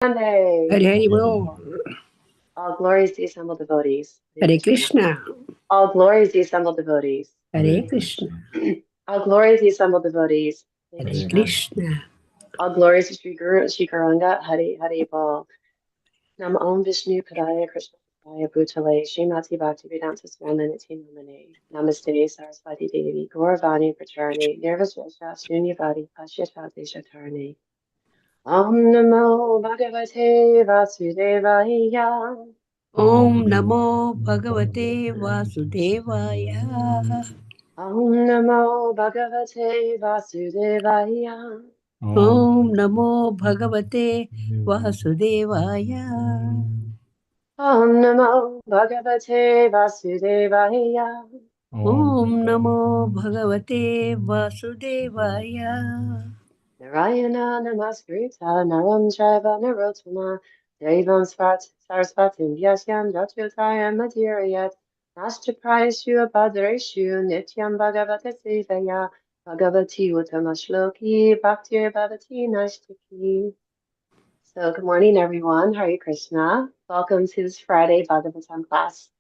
Sunday. Hare Hare Bol. All glories to the assembled devotees. Hare Krishna. All glories to the assembled devotees. Hare Krishna. All glories to the assembled devotees. Hare Krishna. All glories to Sri Guru Sri Garanga Hare Hare Bol. Nam Om Vishnu Padaya Krishna Padaya Bhutale Srimati Bhaktivedanta Swami Namane Namaste Saraswati Devi Gauravani Pracharane Nirvasvesha Shunyavadi Pashyatati Shatarane Om Namo Bhagavate Vasudevaya Om Namo Bhagavate Vasudevaya. Om Namo Bhagavate Vasudevaya Om Namo Bhagavate Vasudevaya. Om Namo Bhagavate Vasudevaya Om Namo Bhagavate Vasudevaya. Narayana Namaskritha Naram Chaiva Narottama Devam Sarasvatim Vyasyam Jatutayam Madhurayat Nashtaprayashu Abhadreshu Nityam Bhagavata Sevaya Bhagavati Uttamashloki Bhaktir Bhavati Nashtaki. So good morning everyone, Hare Krishna. Welcome to this Friday Bhagavatam class.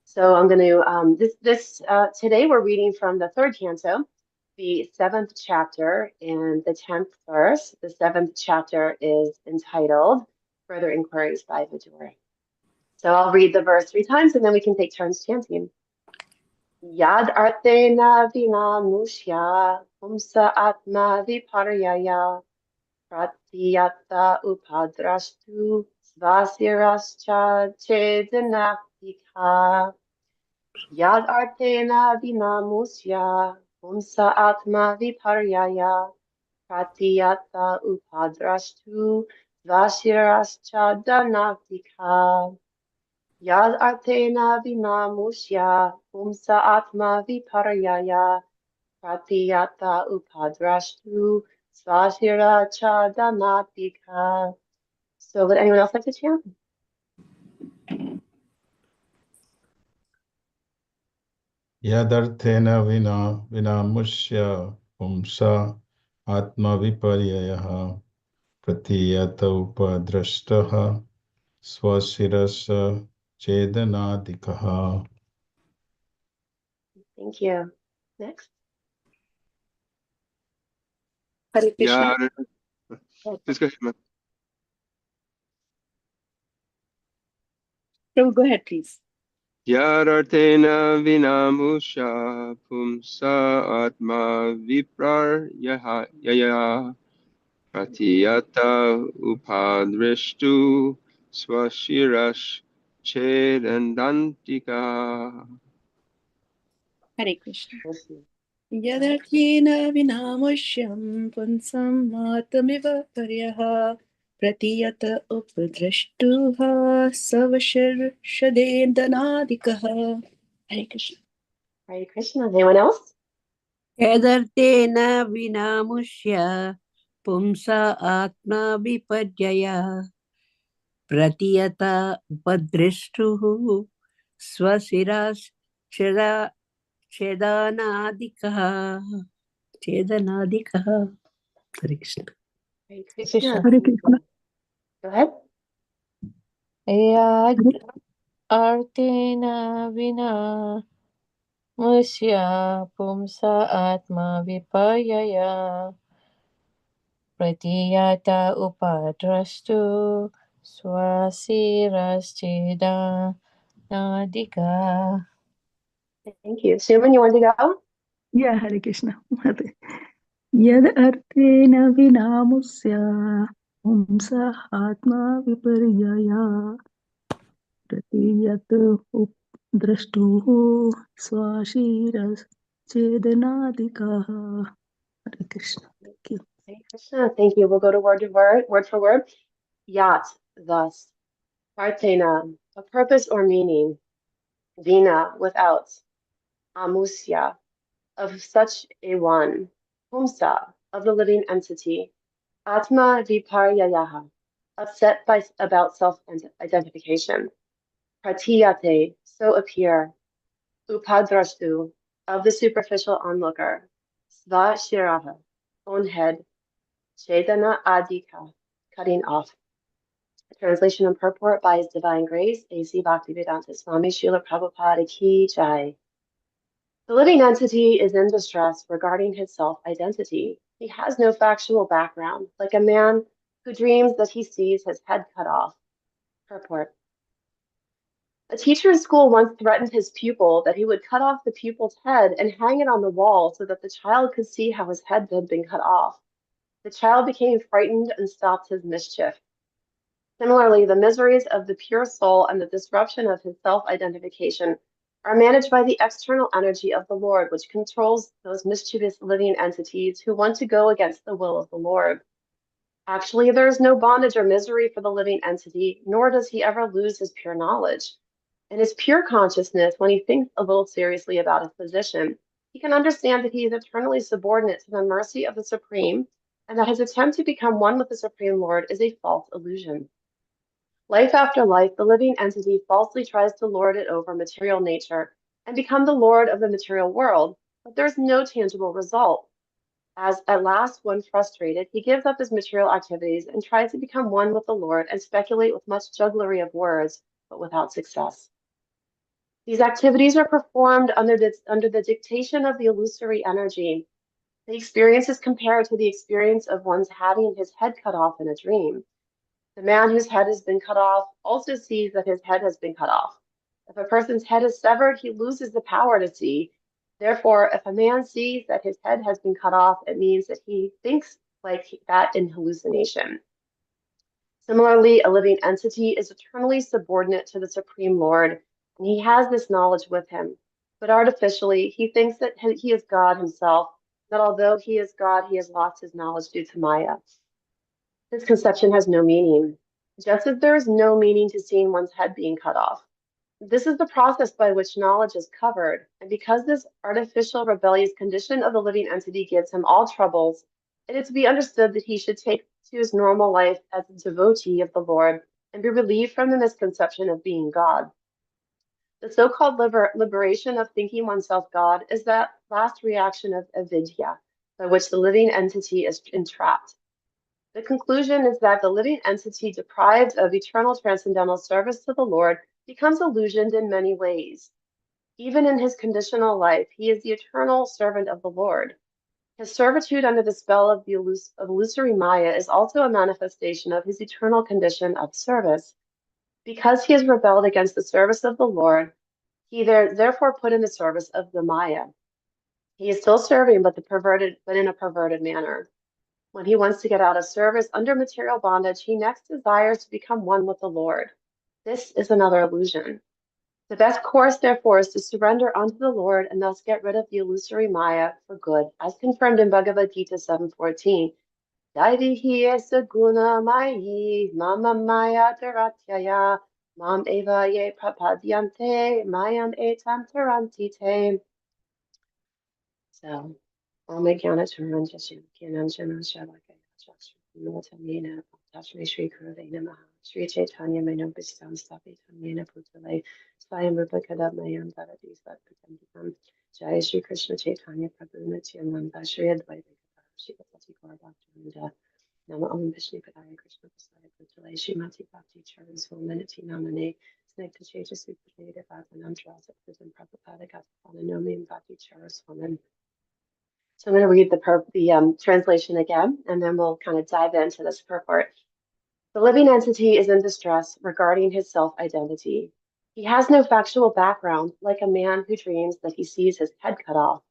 So I'm going to, today we're reading from the third canto, the 7th chapter and the 10th verse. The 7th chapter is entitled Further Inquiries by Vidura. So I'll read the verse 3 times and then we can take turns chanting. Yad artena vina mushya humsa atma viparyaya pratyata upadrashtu svasirascha chedanaktika Yad artena vinamusya humsa atma viparyaya pratyata upadrashtu vashirascha danaktika Yad artena vinamusya humsa atma viparyaya pratyata upadrashtu vashirascha danaktika. So would anyone else like to chant? Yadarthena vinamushya pumsa atma viparyayaha pratiyata upadrashtaha swasirasa chedanadikaha. Thank you. Next. Hare Krishna. Please go ahead, ma'am. So go ahead, please. Yarartena vinamusha pumsa atma vipraryaha yaya pratiyata upadrishtu swashirash chedandantika. Hare Krishna. Yadarthena vinamushyam punsam matamiva paryaha pratiyata upadrashtuha savashir shadendanadikaha. Hare Krishna. Hare Krishna. Anyone else? Yadarthena vinamushya pumsa atma vipadyaya pratiyata upadrashtuhu swasiras chedanadikaha. Chedanadikaha. Hare Krishna. Hare Krishna. Hare Krishna. Go ahead. Yad artena vina musya pumsa atma vipayaya pratiyata upadrastu swasirascheda nadika. Thank you. Suman, you want to go? Yeah, Hare Krishna. Yad artena vinamusya pumsa atma viparyaya pratiyat updrashtuh swashiras chedanadikaha. Hare Krishna. Thank you. Hare Krishna. Thank you. We'll go to word for word. Yat, thus. Partena, a purpose or meaning. Vina, without. Amusya, of such a one. Humsa, of the living entity. Atma viparyayaha, upset by about self-identification. Pratiyate, so appear. Upadrashtu, of the superficial onlooker. Sva shiraha, own head. Chetana adika, cutting off. Translation and purport by His Divine Grace, A.C. Bhaktivedanta Swami Srila Prabhupada Ki Jai. The living entity is in distress regarding his self-identity. He has no factual background, like a man who dreams that he sees his head cut off. Purport. A teacher in school once threatened his pupil that he would cut off the pupil's head and hang it on the wall so that the child could see how his head had been cut off. The child became frightened and stopped his mischief. Similarly, the miseries of the pure soul and the disruption of his self-identification are managed by the external energy of the Lord, which controls those mischievous living entities who want to go against the will of the Lord. Actually, there is no bondage or misery for the living entity, nor does he ever lose his pure knowledge. In his pure consciousness, when he thinks a little seriously about his position, he can understand that he is eternally subordinate to the mercy of the Supreme, and that his attempt to become one with the Supreme Lord is a false illusion. Life after life, the living entity falsely tries to lord it over material nature and become the lord of the material world, but there's no tangible result. As at last, when frustrated, he gives up his material activities and tries to become one with the Lord and speculate with much jugglery of words, but without success. These activities are performed under the dictation of the illusory energy. The experience is compared to the experience of one's having his head cut off in a dream. The man whose head has been cut off also sees that his head has been cut off. If a person's head is severed, he loses the power to see. Therefore, if a man sees that his head has been cut off, it means that he thinks like that in hallucination. Similarly, a living entity is eternally subordinate to the Supreme Lord, and he has this knowledge with him. But artificially, he thinks that he is God himself, that although he is God, he has lost his knowledge due to Maya. This conception has no meaning, just as there is no meaning to seeing one's head being cut off. This is the process by which knowledge is covered, and because this artificial rebellious condition of the living entity gives him all troubles, it is to be understood that he should take to his normal life as a devotee of the Lord and be relieved from the misconception of being God. The so-called liberation of thinking oneself God is that last reaction of avidya, by which the living entity is entrapped. The conclusion is that the living entity deprived of eternal transcendental service to the Lord becomes illusioned in many ways. Even in his conditional life, he is the eternal servant of the Lord. His servitude under the spell of the illusory Maya is also a manifestation of his eternal condition of service. Because he has rebelled against the service of the Lord, he therefore put in the service of the Maya. He is still serving, but in a perverted manner. When he wants to get out of service under material bondage, he next desires to become one with the Lord. This is another illusion. The best course, therefore, is to surrender unto the Lord and thus get rid of the illusory Maya for good, as confirmed in Bhagavad Gita 7:14. Daivihi esa guna mayi mama maya daratyaya mam eva ye prapadyante mayam etam taranti te. So, Omegyana Taranjashim Kinanjana Shavaka Notamina Tashmi Sri Kurave Namaha Sri Chaitanya Menobistam Stapi Tamina Putale Swayam Rupakada Mayam Bhavati Svatpatam Jai Sri Krishna Chaitanya Prabhu Nityananda Shri Advaita Shri Patati Gaur Bhaktivinoda Nama Om Vishnu Padaya Krishna Prasaya Putale Shri Mati Bhakti Charan Swaminati Namane Snekta Chaita Supradeva Bhavanam Trasa Prasam Prabhupada Gatapana Nomi Bhakti Charan Swamin. So I'm going to read the translation again, and then we'll kind of dive into this purport. The living entity is in distress regarding his self-identity. He has no factual background, like a man who dreams that he sees his head cut off.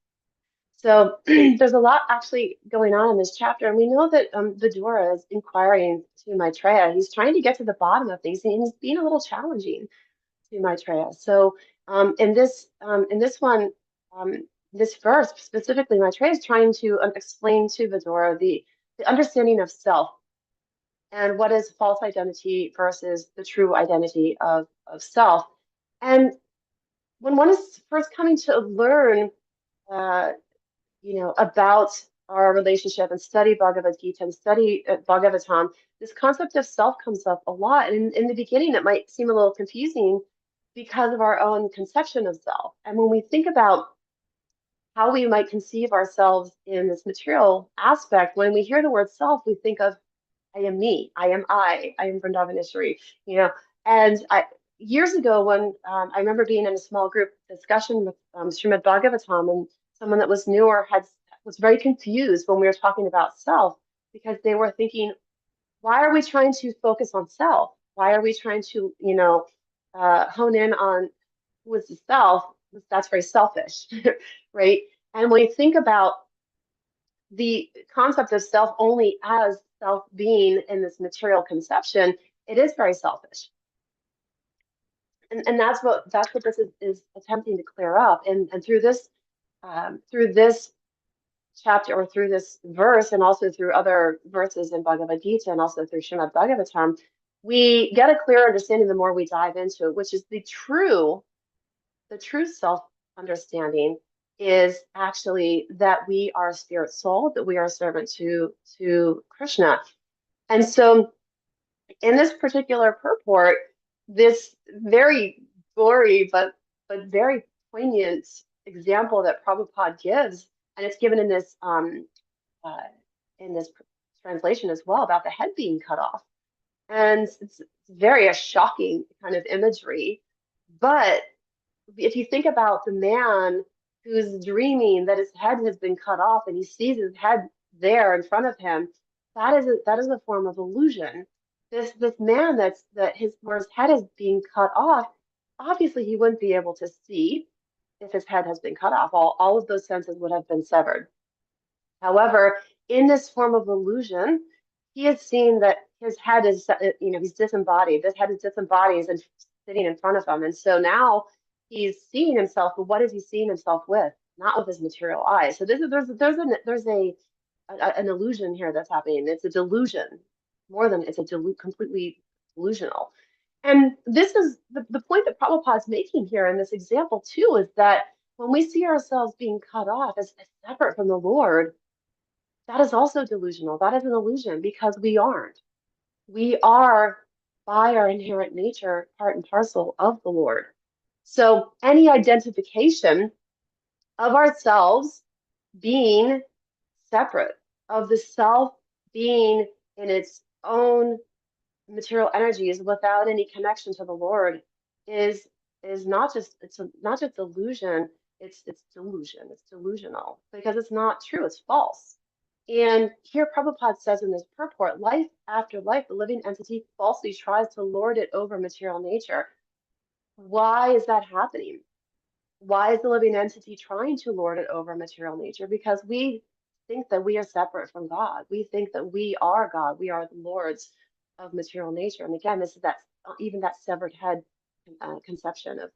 So there's a lot actually going on in this chapter, and we know that Vidura is inquiring to Maitreya. He's trying to get to the bottom of things, and he's being a little challenging to Maitreya. So in this one, this verse specifically, Maitreya is trying to explain to Vidura the understanding of self and what is false identity versus the true identity of self. And when one is first coming to learn, about our relationship and study Bhagavad Gita and study Bhagavatam, this concept of self comes up a lot. And in the beginning, it might seem a little confusing because of our own conception of self. And when we think about how we might conceive ourselves in this material aspect, when we hear the word self, we think of I am me. I am Vrindavaneswari, you know. And years ago, when I remember being in a small group discussion with Srimad Bhagavatam, and someone that was newer was very confused when we were talking about self, because they were thinking, why are we trying to focus on self? Why are we trying to, hone in on who is the self? That's very selfish, right? And when you think about the concept of self only as self being in this material conception, it is very selfish. And that's what this is attempting to clear up. And through this chapter, or through this verse, and also through other verses in Bhagavad Gita, and also through Srimad Bhagavatam, we get a clear understanding the more we dive into it, which is the true self understanding is actually that we are a spirit soul, that we are a servant to Krishna. And so in this particular purport, this very gory but very poignant example that Prabhupada gives, and it's given uh, in this translation as well, about the head being cut off. And it's very a shocking kind of imagery. But if you think about the man who's dreaming that his head has been cut off and he sees his head there in front of him, that is a form of illusion. This man where his head is being cut off, obviously he wouldn't be able to see if his head has been cut off. All of those senses would have been severed. However, in this form of illusion, he has seen that his head is, he's disembodied. This head is disembodied and sitting in front of him. And so now he's seeing himself, but what is he seeing himself with? Not with his material eyes. So there's an illusion here that's happening. It's a delusion, more than it's completely delusional. And this is the point that Prabhupada's making here in this example too, is that when we see ourselves being cut off as separate from the Lord, that is also delusional. That is an illusion, because we aren't. We are, by our inherent nature, part and parcel of the Lord. So any identification of ourselves being separate, of the self being in its own material energies without any connection to the Lord, is not just not just illusion. It's delusion. It's delusional, because it's not true. It's false. And here Prabhupada says in this purport, life after life, the living entity falsely tries to lord it over material nature. Why is that happening? Why is the living entity trying to lord it over material nature? Because we think that we are separate from God. We think that we are God. We are the lords of material nature. And again, this is that even that severed head conception of,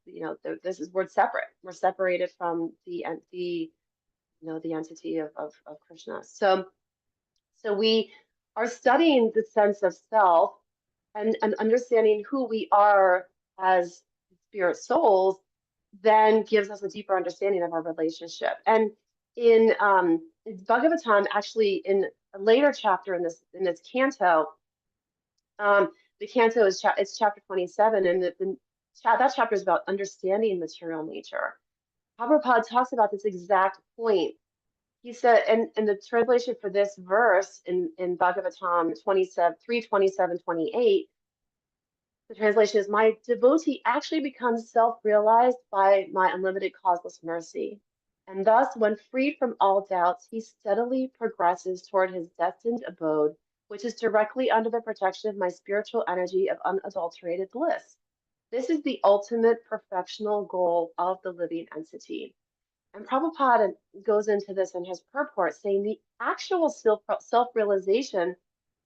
this is word separate. We're separated from the entity of Krishna. So we are studying the sense of self, and understanding who we are as spirit souls then gives us a deeper understanding of our relationship. And in Bhagavatam, actually in a later chapter in this canto, the canto is it's chapter 27, and that chapter is about understanding material nature. Prabhupada talks about this exact point. He said, and the translation for this verse in Bhagavatam 27, 3:27, 28, the translation is, my devotee actually becomes self-realized by my unlimited causeless mercy. And thus, when freed from all doubts, he steadily progresses toward his destined abode, which is directly under the protection of my spiritual energy of unadulterated bliss. This is the ultimate perfectional goal of the living entity. And Prabhupada goes into this in his purport, saying the actual self-realization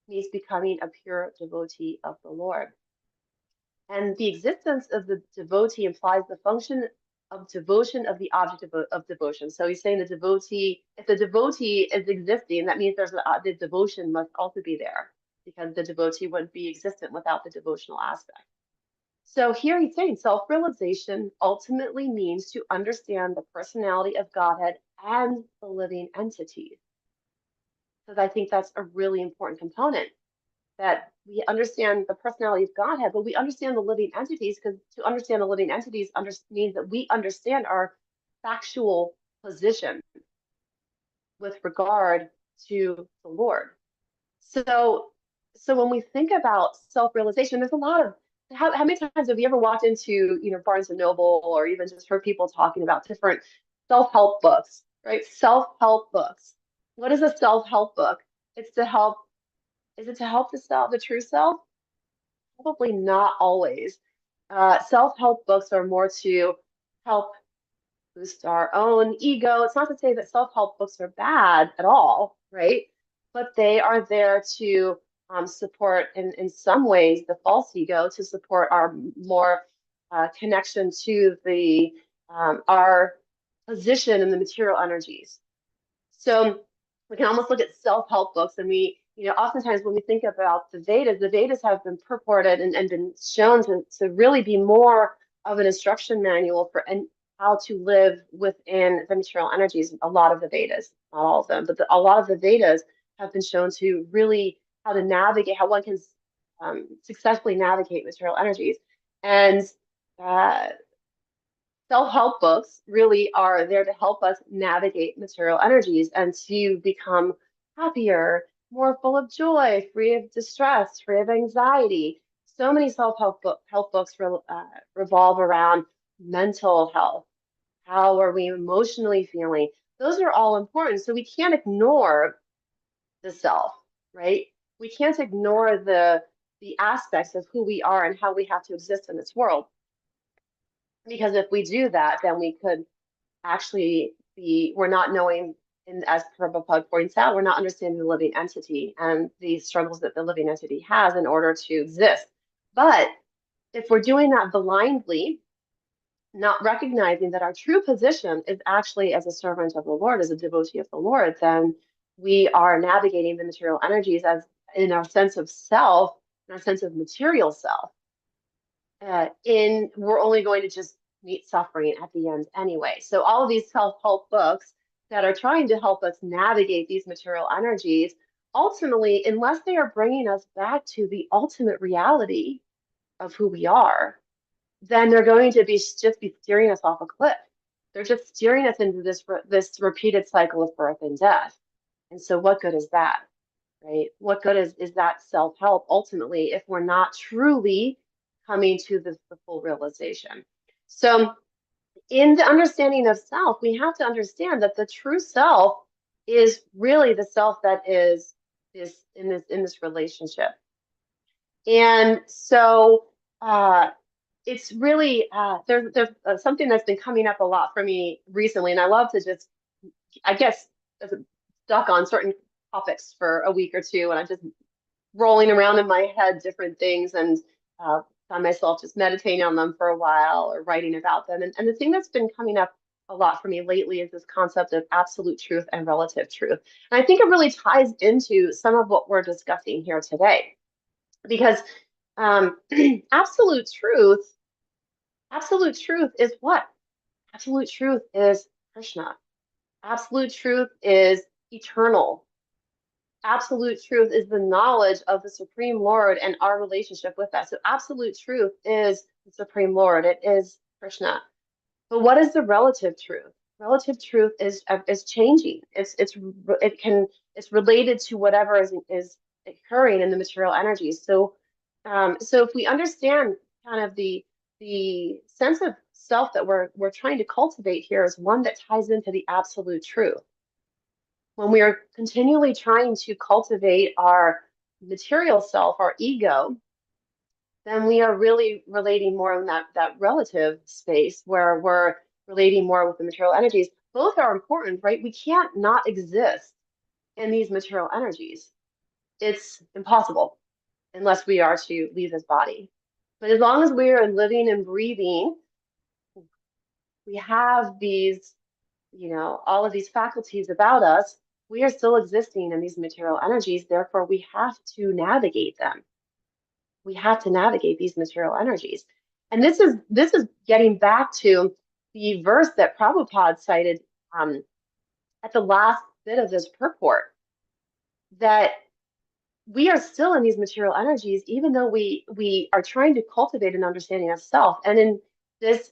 means becoming a pure devotee of the Lord. And the existence of the devotee implies the function of devotion of the object of devotion. So he's saying the devotee, if the devotee is existing, that means the devotion must also be there, because the devotee wouldn't be existent without the devotional aspect. So here he's saying self-realization ultimately means to understand the personality of Godhead and the living entities. Because I think that's a really important component, that we understand the personality of Godhead, but we understand the living entities, because to understand the living entities means that we understand our factual position with regard to the Lord. So so when we think about self-realization, there's a lot of how many times have you ever walked into, Barnes and Noble, or even just heard people talking about different self-help books, right? Self-help books. What is a self-help book? It's to help, is it to help the self, the true self? Probably not always. Self-help books are more to help boost our own ego. It's not to say that self-help books are bad at all, right? But they are there to support, in some ways, the false ego, to support our more connection to the our position in the material energies. So we can almost look at self-help books, and oftentimes when we think about the Vedas have been purported and been shown to really be more of an instruction manual for how to live within the material energies. A lot of the Vedas, not all of them, but a lot of the Vedas have been shown to really how to navigate, how one can successfully navigate material energies. And uh, self-help books really are there to help us navigate material energies and to become happier, more full of joy, free of distress, free of anxiety. So many self-help books revolve around mental health. How are we emotionally feeling? Those are all important. So we can't ignore the self, right? We can't ignore the aspects of who we are and how we have to exist in this world. Because if we do that, then we could actually we're not knowing, and as Prabhupada points out, we're not understanding the living entity and the struggles that the living entity has in order to exist. But if we're doing that blindly, not recognizing that our true position is actually as a servant of the Lord, as a devotee of the Lord, then we are navigating the material energies as in our sense of self, in our sense of material self. We're only going to just meet suffering at the end anyway. So all of these self-help books that are trying to help us navigate these material energies, ultimately, unless they are bringing us back to the ultimate reality of who we are, then they're going to just be steering us off a cliff. They're just steering us into this repeated cycle of birth and death. And so what good is that, right? What good is that self-help ultimately if we're not truly coming to the full realization? So in the understanding of self, we have to understand that the true self is really the self that is in this relationship. And so it's really there's something that's been coming up a lot for me recently, and I love to just, I guess, stuck on certain topics for a week or two, and I'm just rolling around in my head different things, and find myself just meditating on them for a while or writing about them. And the thing that's been coming up a lot for me lately is this concept of absolute truth and relative truth. And I think it really ties into some of what we're discussing here today, because absolute truth is what? Absolute truth is Krishna. Absolute truth is eternal. Absolute truth is the knowledge of the Supreme Lord and our relationship with that. So absolute truth is the Supreme Lord. It is Krishna. But what is the relative truth? Relative truth is changing. It's related to whatever is occurring in the material energies. So so if we understand kind of the sense of self that we're trying to cultivate here is one that ties into the absolute truth. When we are continually trying to cultivate our material self, our ego, then we are really relating more in that relative space where we're relating more with the material energies. Both are important, right? We can't not exist in these material energies. It's impossible unless we are to leave this body. But as long as we are living and breathing, we have these, all of these faculties about us. We are still existing in these material energies. Therefore, we have to navigate them. We have to navigate these material energies. And this is getting back to the verse that Prabhupada cited at the last bit of this purport, that we are still in these material energies, even though we are trying to cultivate an understanding of self. And in this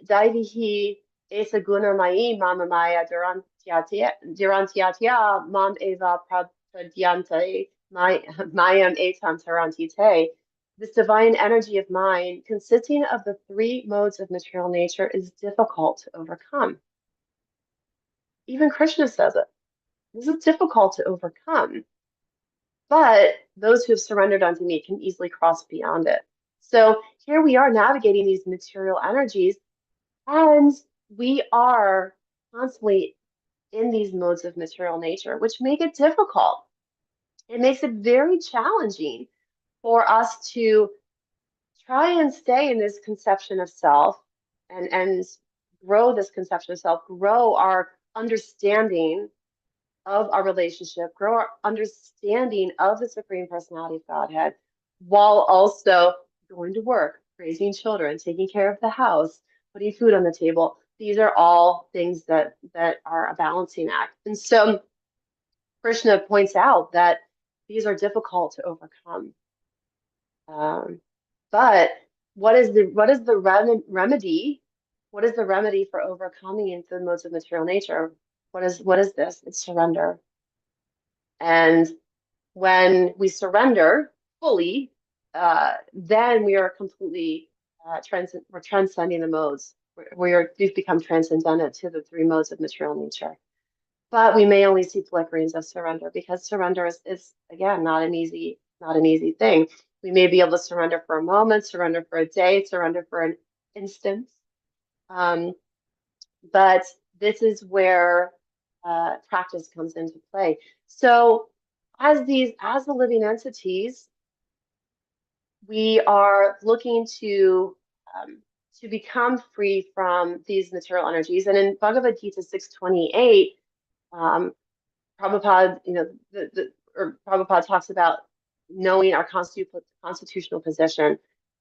Daivihi Esa Guna Mai Mama Maya Durantiatia Mam Eva Pradyante Mayam Etam Tarantite, this divine energy of mind, consisting of the three modes of material nature, is difficult to overcome. Even Krishna says it. This is difficult to overcome. But those who have surrendered unto me can easily cross beyond it. So here we are navigating these material energies, and we are constantly in these modes of material nature, which make it difficult. It makes it very challenging for us to try and stay in this conception of self and grow this conception of self, grow our understanding of our relationship, grow our understanding of the Supreme Personality of Godhead, while also going to work, raising children, taking care of the house, putting food on the table. These are all things that are a balancing act. And so Krishna points out that these are difficult to overcome. But what is the remedy? What is the remedy for overcoming the modes of material nature? What is this? It's surrender. And when we surrender fully, then we are completely we're transcending the modes. We've become transcendent to the three modes of material nature. But we may only see flickerings of surrender because surrender is again not an easy thing. We may be able to surrender for a moment, surrender for a day, surrender for an instant. But this is where practice comes into play. So as the living entities, we are looking to become free from these material energies. And in Bhagavad Gita 6:28, Prabhupada, Prabhupada talks about knowing our constitutional position.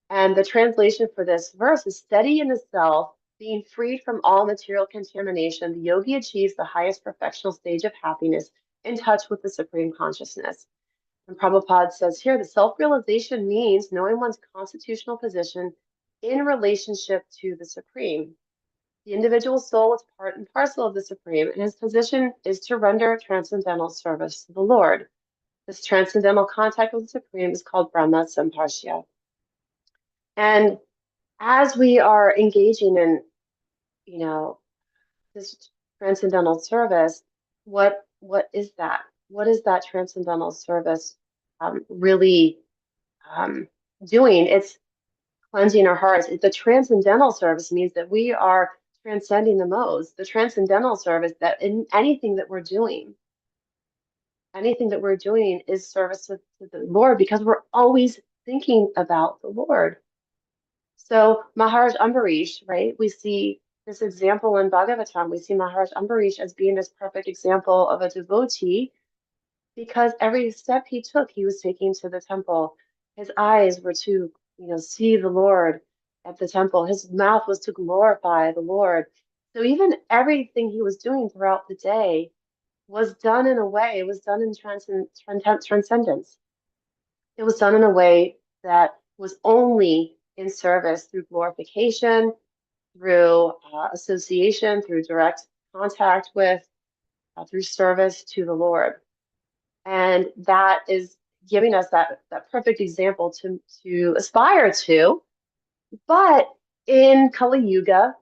And the translation for this verse is steady in the self, being freed from all material contamination, the yogi achieves the highest perfectional stage of happiness in touch with the supreme consciousness. And Prabhupada says here, the self-realization means knowing one's constitutional position in relationship to the supreme. The individual soul is part and parcel of the Supreme, and his position is to render transcendental service to the Lord. This transcendental contact with the Supreme is called Brahma Samparshya. And as we are engaging in, this transcendental service, what is that? What is that transcendental service really doing? It's cleansing our hearts. The transcendental service means that we are transcending the modes. The transcendental service, that in anything that we're doing is service to the Lord, because we're always thinking about the Lord. So Maharaj Ambarish, right? We see this example in Bhagavatam. We see Maharaj Ambarish as being this perfect example of a devotee, because every step he took, he was taking to the temple. His eyes were to, see the Lord at the temple. His mouth was to glorify the Lord. So even everything he was doing throughout the day was done in a way, it was done in transcendence. It was done in a way that was only in service through glorification, through association, through direct contact with, through service to the Lord. And that is giving us that perfect example to aspire to. But in Kali Yuga,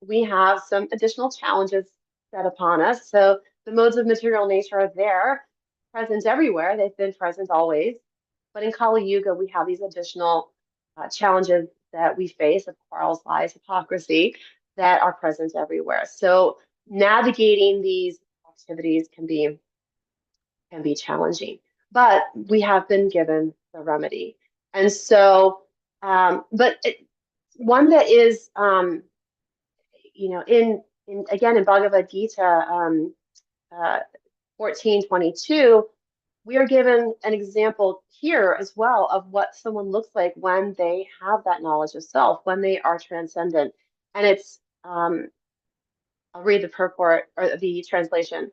we have some additional challenges set upon us. So the modes of material nature are there, present everywhere. They've been present always. But in Kali Yuga, we have these additional challenges that we face of quarrels, lies, hypocrisy that are present everywhere. So navigating these activities can be challenging, but we have been given the remedy. And so, one that is, in Bhagavad Gita 14:22, we are given an example here as well of what someone looks like when they have that knowledge of self, when they are transcendent. And it's, I'll read the purport or the translation.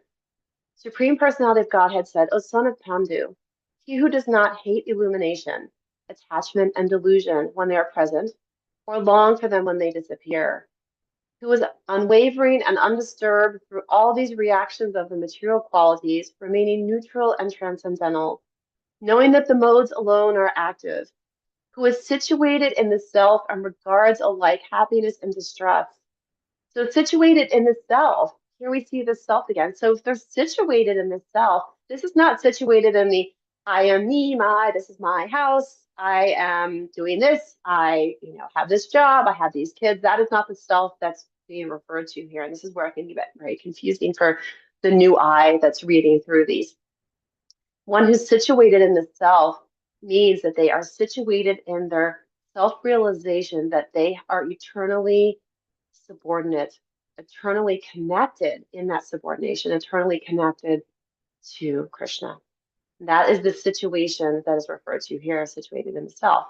Supreme Personality of Godhead said, O son of Pandu, he who does not hate illumination, attachment, and delusion when they are present, or long for them when they disappear, who is unwavering and undisturbed through all these reactions of the material qualities, remaining neutral and transcendental, knowing that the modes alone are active, who is situated in the self and regards alike happiness and distress. So situated in the self, here we see the self again. So if they're situated in the self, this is not situated in the I am me, this is my house, I am doing this, I, have this job, I have these kids. That is not the self that's being referred to here. And this is where it can get very confusing for the new I that's reading through these. One who's situated in the self means that they are situated in their self-realization that they are eternally subordinate, eternally connected in that subordination, eternally connected to Krishna. That is the situation that is referred to here, situated in the self.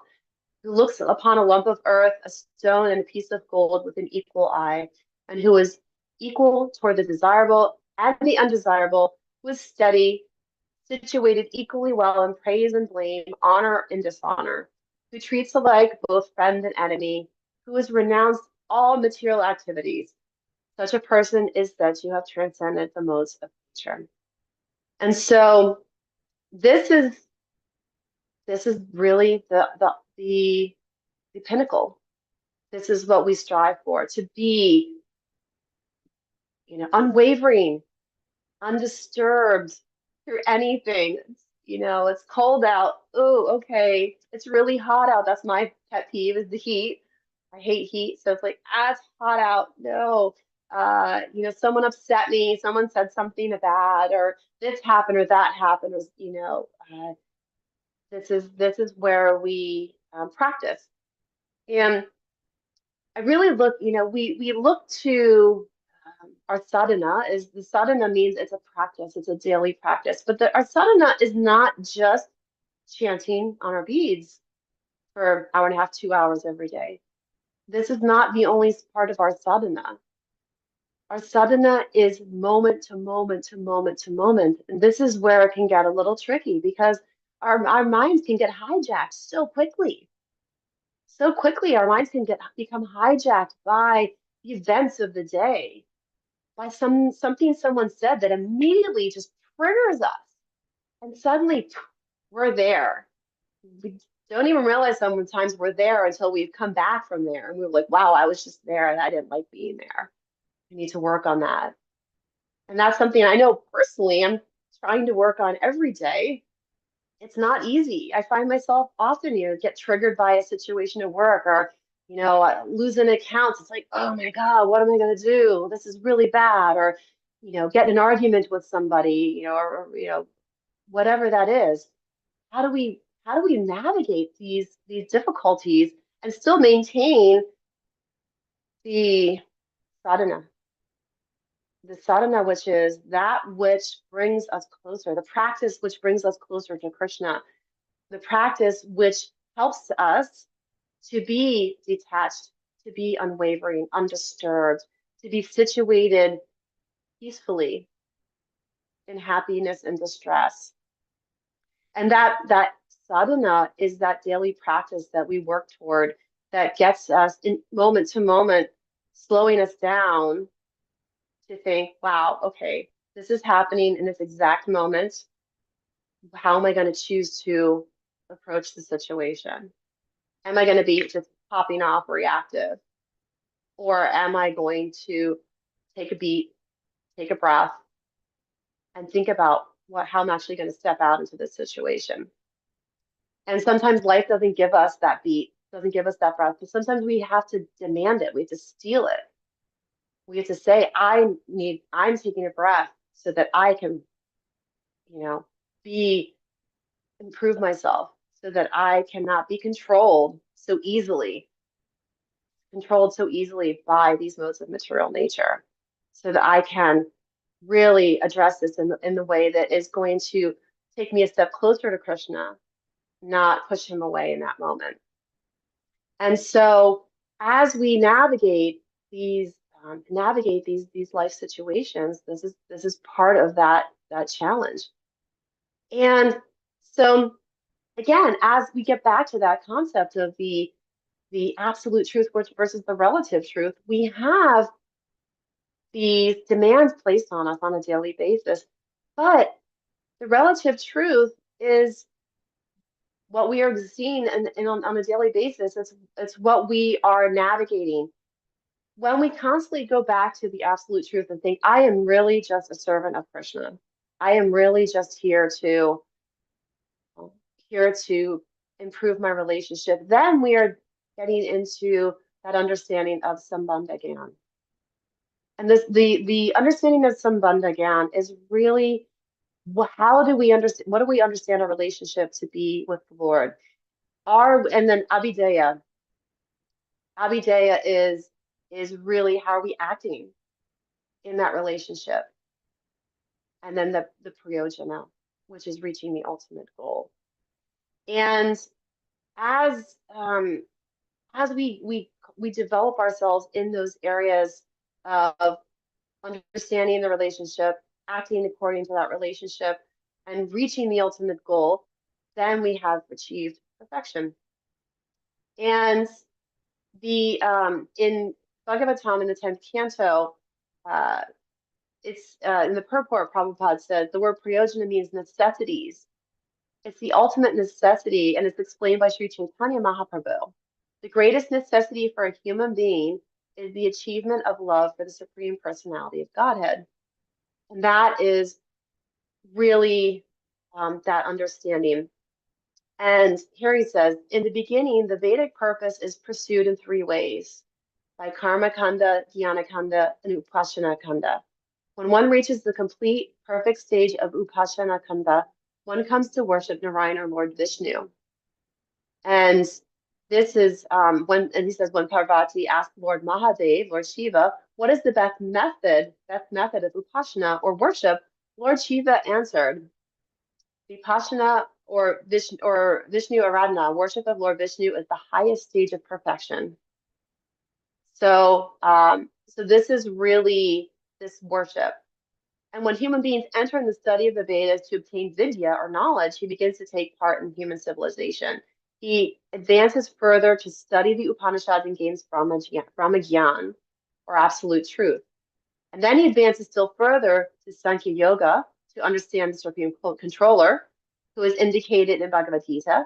Who looks upon a lump of earth, a stone, and a piece of gold with an equal eye, and who is equal toward the desirable and the undesirable, who is steady, situated equally well in praise and blame, honor and dishonor, who treats alike both friend and enemy, who has renounced all material activities. Such a person is said to have transcended the modes of nature. And so this is really the pinnacle. This is what we strive for, to be, unwavering, undisturbed through anything. It's cold out. Oh, okay. It's really hot out. That's my pet peeve, is the heat. I hate heat. So it's like, it's hot out. No. Someone upset me, someone said something bad, or this happened or that happened, or, this is where we practice. And I really look, we look to our sadhana. Is the sadhana means it's a practice, it's a daily practice. But our sadhana is not just chanting on our beads for an hour and a half, 2 hours every day. This is not the only part of our sadhana. Our sadhana is moment to moment to moment to moment. And this is where it can get a little tricky, because our minds can get hijacked so quickly. So quickly, our minds can become hijacked by the events of the day, by something someone said that immediately just triggers us. And suddenly we're there. We don't even realize sometimes we're there until we've come back from there. And we're like, wow, I was just there and I didn't like being there. I need to work on that. And that's something I know personally I'm trying to work on every day. It's not easy. I find myself often, get triggered by a situation at work, or, losing accounts. It's like, oh my God, what am I going to do? This is really bad. Or, get in an argument with somebody, or whatever that is. How do we navigate these difficulties and still maintain the sadhana? The sadhana, which is that which brings us closer, the practice which brings us closer to Krishna, the practice which helps us to be detached, to be unwavering, undisturbed, to be situated peacefully in happiness and distress. And that sadhana is that daily practice that we work toward, that gets us in moment to moment, slowing us down to think, wow, okay, this is happening in this exact moment. How am I going to choose to approach the situation? Am I going to be just popping off reactive? Or am I going to take a beat, take a breath, and think about how I'm actually going to step out into this situation? And sometimes life doesn't give us that beat, doesn't give us that breath, but sometimes we have to demand it. We have to steal it. We have to say, I'm taking a breath so that I can, improve myself, so that I cannot be controlled so easily by these modes of material nature, so that I can really address this in the way that is going to take me a step closer to Krishna, not push him away in that moment. And so as we navigate these life situations, this is part of that challenge. And so again, as we get back to that concept of the absolute truth versus the relative truth, we have these demands placed on us on a daily basis. But the relative truth is what we are seeing and on a daily basis. It's what we are navigating. When we constantly go back to the absolute truth and think, I am really just a servant of Krishna. I am really just here to improve my relationship. Then we are getting into that understanding of Sambandha Gyan. And the understanding of Sambandha Gyan is really how do we understand, what do we understand our relationship to be with the Lord? And then Abhidheya. Abhidheya is really how are we acting in that relationship? And then the Priyojana, which is reaching the ultimate goal. And as as we develop ourselves in those areas of understanding the relationship, acting according to that relationship, and reaching the ultimate goal, then we have achieved perfection. And the in Bhagavatam in the 10th canto, uh, it's in the purport, Prabhupada says the word prayojana means necessities. It's the ultimate necessity, and it's explained by Sri Chaitanya Mahaprabhu. The greatest necessity for a human being is the achievement of love for the Supreme Personality of Godhead. And that is really that understanding. And here he says, in the beginning, the Vedic purpose is pursued in three ways, by Karma Kanda, Jnana Kanda, and Upasana Kanda. When one reaches the complete, perfect stage of Upasana Kanda, one comes to worship Narayana or Lord Vishnu. And this is and he says, when Parvati asked Lord Mahadev, Lord Shiva, what is the best method of Upasana or worship? Lord Shiva answered, Vipassana or Vishnu Aradhana, worship of Lord Vishnu, is the highest stage of perfection. So, so this is really this worship. And when human beings enter in the study of the Vedas to obtain vidya or knowledge, he begins to take part in human civilization. He advances further to study the Upanishads and gains Brahma Gyan, or absolute truth. And then he advances still further to Sankhya Yoga to understand the Supreme Controller, who is indicated in Bhagavad Gita.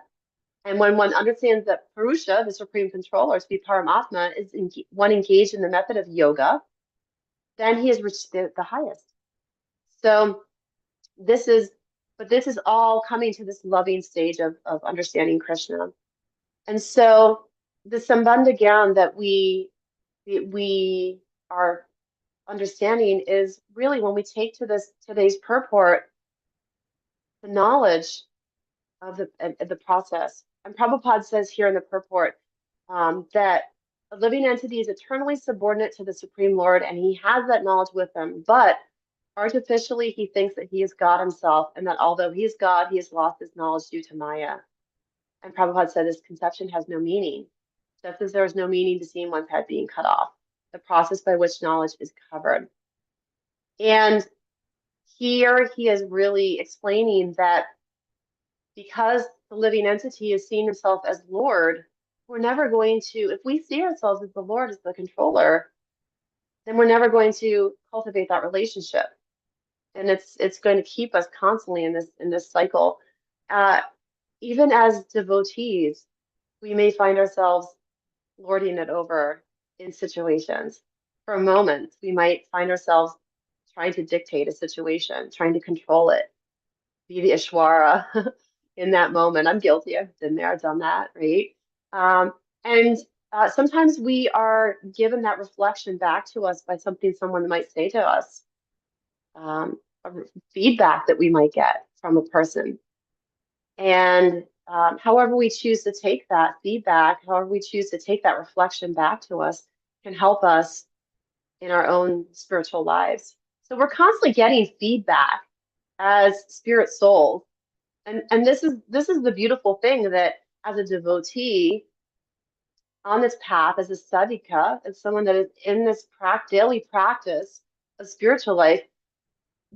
And when one understands that Purusha, the Supreme Controller, to be Paramatma, is one engaged in the method of yoga, then he has reached the highest. So this is all coming to this loving stage of understanding Krishna. And so the Sambandha Gyan that we are understanding is really when we take to today's purport the knowledge of the process. And Prabhupada says here in the purport that a living entity is eternally subordinate to the Supreme Lord, and he has that knowledge with him, but artificially he thinks that he is God himself, and that although he is God, he has lost his knowledge due to Maya. And Prabhupada said this conception has no meaning, just as there is no meaning to seeing one's head being cut off, the process by which knowledge is covered. And here he is really explaining that because the living entity is seeing himself as Lord, we're never going to, if we see ourselves as the Lord, as the controller, then we're never going to cultivate that relationship. And it's going to keep us constantly in this cycle. Even as devotees, we may find ourselves lording it over in situations. For a moment, we might find ourselves trying to dictate a situation, trying to control it, be the Ishwara in that moment. I'm guilty. I've been there, done that, right? And sometimes we are given that reflection back to us by something someone might say to us, a feedback that we might get from a person. And however we choose to take that feedback, however we choose to take that reflection back to us, can help us in our own spiritual lives. So we're constantly getting feedback as spirit souls. And this is the beautiful thing, that as a devotee on this path, as a sadhika, as someone that is in this daily practice of spiritual life,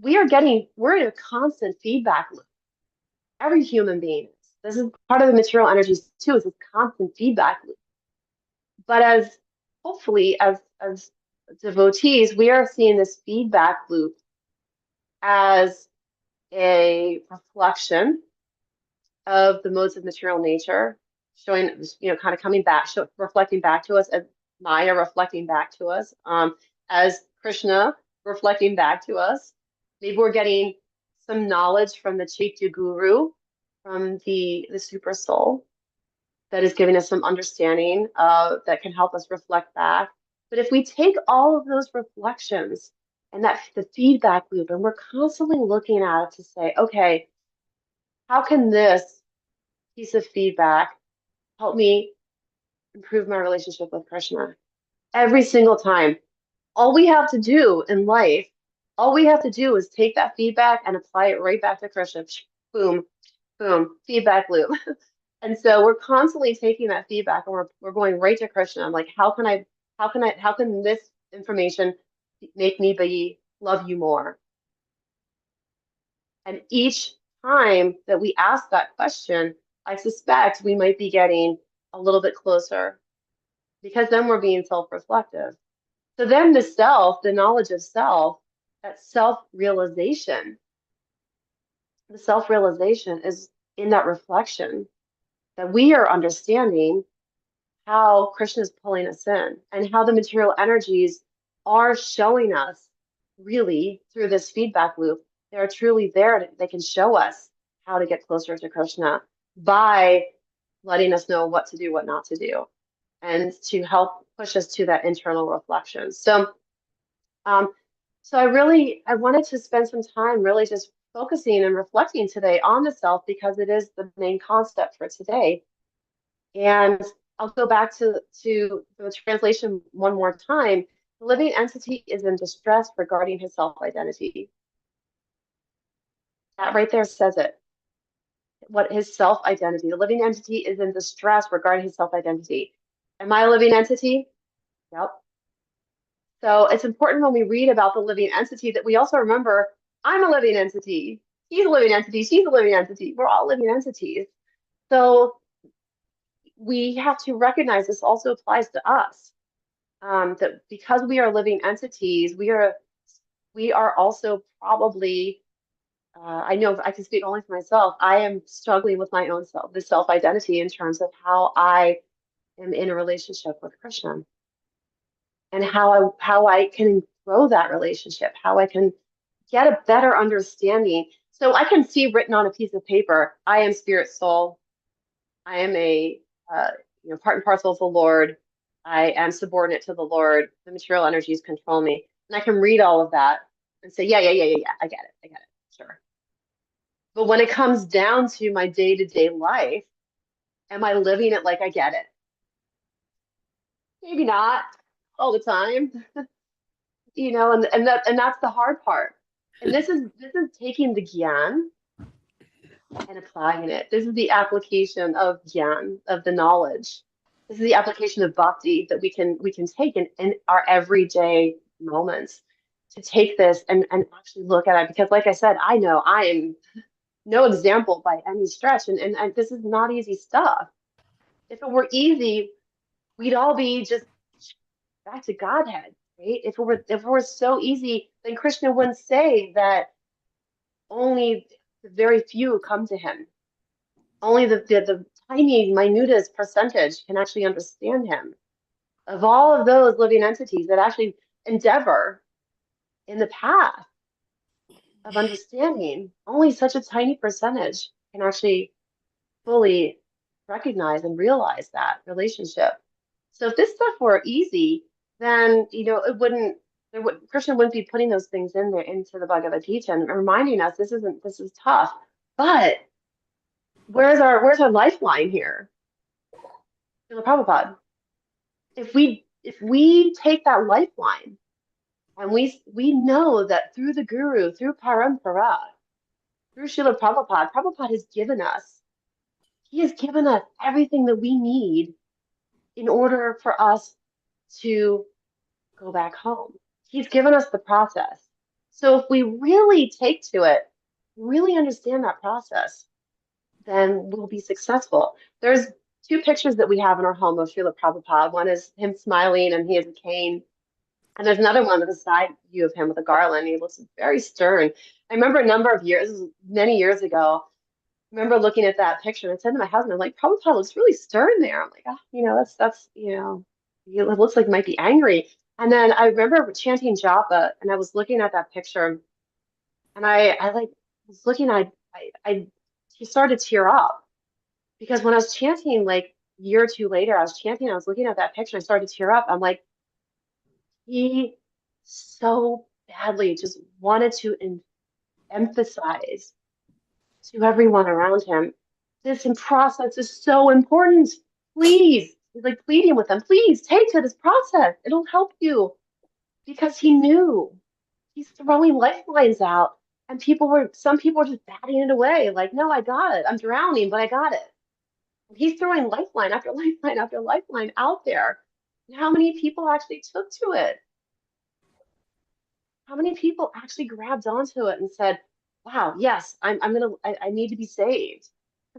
we're in a constant feedback loop. Every human being is. This is part of the material energies too, is this constant feedback loop. But hopefully as devotees, we are seeing this feedback loop as a reflection of the modes of material nature, showing, kind of coming back, reflecting back to us, as Maya reflecting back to us, as Krishna reflecting back to us. Maybe we're getting some knowledge from the Chaitya Guru, from the super soul, that is giving us some understanding that can help us reflect back. But if we take all of those reflections and that the feedback loop, and we're constantly looking at it to say, okay, how can this piece of feedback help me improve my relationship with Krishna? Every single time. All we have to do in life, all we have to do is take that feedback and apply it right back to Krishna. Boom, boom, feedback loop. And so we're constantly taking that feedback and we're going right to Krishna. I'm like, how can this information make me love you more? And each time that we ask that question, I suspect we might be getting a little bit closer, because then we're being self-reflective. So then the self, the knowledge of self, that self-realization, the self-realization is in that reflection, that we are understanding how Krishna is pulling us in and how the material energies are showing us, really, through this feedback loop. They're truly there. They can show us how to get closer to Krishna by letting us know what to do, what not to do, and to help push us to that internal reflection. Um, so I wanted to spend some time really just focusing and reflecting today on the self, because it is the main concept for today. And I'll go back to the translation one more time. The living entity is in distress regarding his self-identity. That right there says it. What his self-identity, the living entity is in distress regarding his self-identity. Am I a living entity? Yep. So it's important when we read about the living entity that we also remember, I'm a living entity. He's a living entity. She's a living entity. We're all living entities. So we have to recognize this also applies to us. That because we are living entities, we are also probably, I know I can speak only for myself, I am struggling with my own self, the self-identity, in terms of how I am in a relationship with Krishna, and how I can grow that relationship, how I can get a better understanding. So I can see written on a piece of paper, I am spirit soul. I am a part and parcel of the Lord. I am subordinate to the Lord. The material energies control me. And I can read all of that and say, yeah, I get it. I get it. Sure. But when it comes down to my day-to-day life, am I living it like I get it? Maybe not all the time. And that's the hard part. And this is taking the gyan and applying it. This is the application of gyan, of the knowledge. This is the application of bhakti that we can take in our everyday moments, to take this and actually look at it. Because like I said, I know I am no example by any stretch. And this is not easy stuff. If it were easy, we'd all be just back to Godhead, right? If it were so easy, then Krishna wouldn't say that only the very few come to him. Only the tiny, minutest percentage can actually understand him. Of all of those living entities that actually endeavor in the path of understanding, only such a tiny percentage can actually fully recognize and realize that relationship. So if this stuff were easy, then Krishna wouldn't be putting those things in there into the Bhagavad Gita and reminding us this is tough. But where's our lifeline here? Srila Prabhupada. If we take that lifeline and we know that through the Guru, through Parampara, through Srila Prabhupada, Prabhupada has given us, he has given us everything that we need in order for us to go back home. He's given us the process. So if we really take to it, really understand that process, then we'll be successful. There's two pictures that we have in our home of Srila Prabhupada. One is him smiling and he has a cane. And there's another one with a side view of him with a garland. He looks very stern. I remember a number of years, many years ago, remember looking at that picture and I said to my husband, I'm like, Prabhupada looks really stern there. I'm like, oh, that's, it looks like he might be angry. And then I remember chanting japa and I was looking at that picture and I like was looking, I he started to tear up because when I was chanting like a year or two later, I was looking at that picture, I started to tear up. I'm like, he so badly just wanted to emphasize to everyone around him. This process is so important. Please, he's like pleading with them, please take to this process. It'll help you because he knew he's throwing lifelines out. And some people were just batting it away. Like, no, I got it. I'm drowning, but I got it. And he's throwing lifeline after lifeline after lifeline out there. And how many people actually took to it? How many people actually grabbed onto it and said, wow, yes, I need to be saved.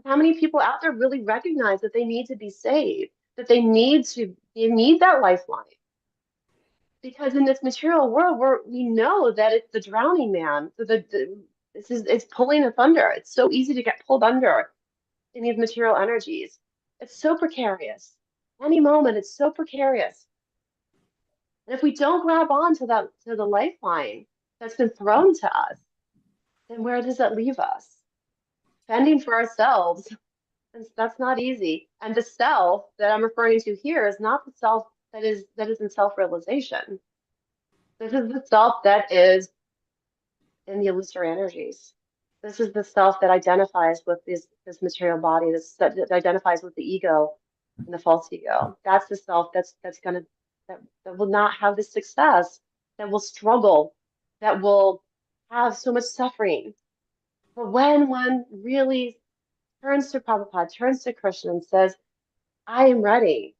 How many people out there really recognize that they need to be saved, that they need that lifeline? Because in this material world, we know that it's the drowning man. It's pulling us under. It's so easy to get pulled under in these material energies. It's so precarious. Any moment, it's so precarious. And if we don't grab on to the lifeline that's been thrown to us, then where does that leave us? Fending for ourselves. That's not easy. And the self that I'm referring to here is not the self that is in self-realization. This is the self that is in the illusory energies. This is the self that identifies with this material body, that identifies with the ego and the false ego. That's the self that will not have the success, that will struggle, that will have so much suffering. But when one really turns to Prabhupada, turns to Krishna and says, I am ready.